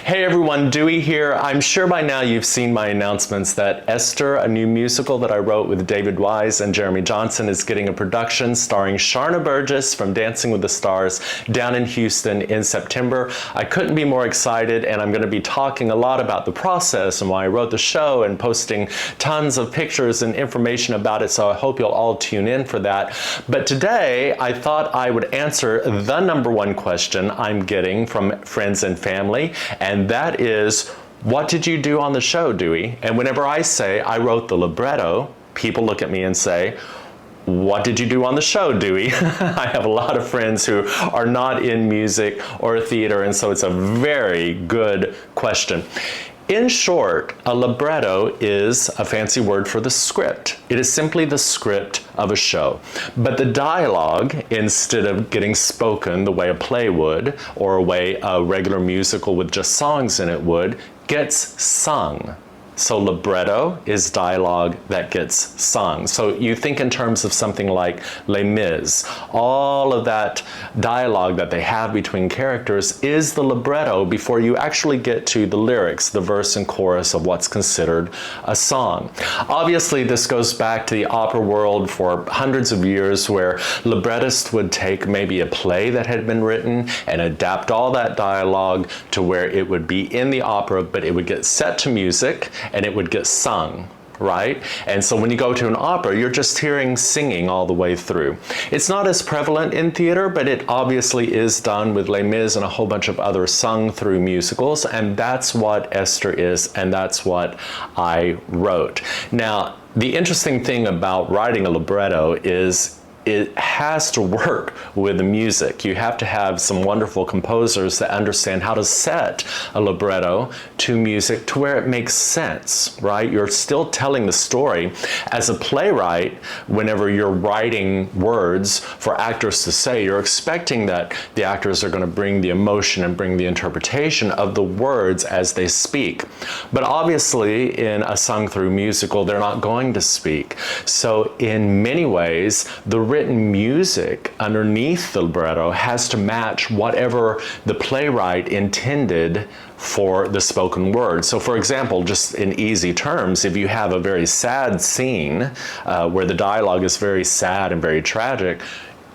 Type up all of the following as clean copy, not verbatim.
Hey everyone, Dewey here. I'm sure by now you've seen my announcements that Esther, a new musical that I wrote with David Wise and Jeremy Johnson, is getting a production starring Sharna Burgess from Dancing with the Stars down in Houston in September. I couldn't be more excited, and I'm going to be talking a lot about the process and why I wrote the show and posting tons of pictures and information about it, so I hope you'll all tune in for that. But today I thought I would answer the number one question I'm getting from friends and family, and that is, what did you do on the show, Dewey? And whenever I say I wrote the libretto, people look at me and say, what did you do on the show, Dewey? I have a lot of friends who are not in music or theater, and so it's a very good question. In short, a libretto is a fancy word for the script. It is simply the script of a show. But the dialogue, instead of getting spoken the way a play would, or a way a regular musical with just songs in it would, gets sung. So libretto is dialogue that gets sung. So you think in terms of something like Les Mis. All of that dialogue that they have between characters is the libretto before you actually get to the lyrics, the verse and chorus of what's considered a song. Obviously, this goes back to the opera world for hundreds of years, where librettists would take maybe a play that had been written and adapt all that dialogue to where it would be in the opera, but it would get set to music and it would get sung, right? And so when you go to an opera, you're just hearing singing all the way through. It's not as prevalent in theater, but it obviously is done with Les Mis and a whole bunch of other sung through musicals, and that's what Esther is, and that's what I wrote. Now, the interesting thing about writing a libretto is it has to work with the music. You have to have some wonderful composers that understand how to set a libretto to music to where it makes sense, right? You're still telling the story. As a playwright, whenever you're writing words for actors to say, you're expecting that the actors are going to bring the emotion and bring the interpretation of the words as they speak. But obviously, in a sung-through musical, they're not going to speak. So in many ways, the written music underneath the libretto has to match whatever the playwright intended for the spoken word. So for example, just in easy terms, if you have a very sad scene where the dialogue is very sad and very tragic,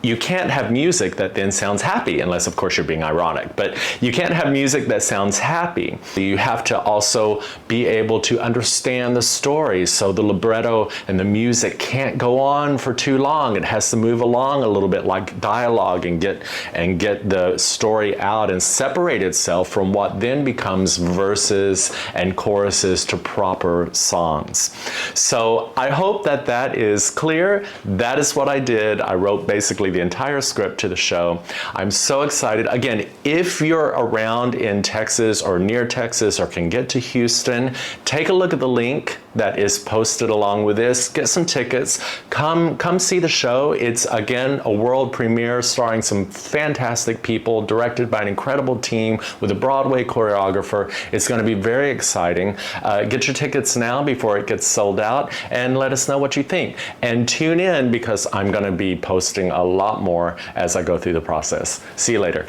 you can't have music that then sounds happy, unless of course you're being ironic, but you can't have music that sounds happy. You have to also be able to understand the story, so the libretto and the music can't go on for too long. It has to move along a little bit like dialogue and get the story out and separate itself from what then becomes verses and choruses to proper songs. So I hope that that is clear. That is what I did. I wrote basically the entire script to the show. I'm so excited. Again, if you're around in Texas or near Texas or can get to Houston, take a look at the link that is posted along with this. Get some tickets. Come see the show. It's, again, a world premiere starring some fantastic people, directed by an incredible team with a Broadway choreographer. It's going to be very exciting. Get your tickets now before it gets sold out, and let us know what you think. And tune in, because I'm going to be posting a lot more as I go through the process. See you later.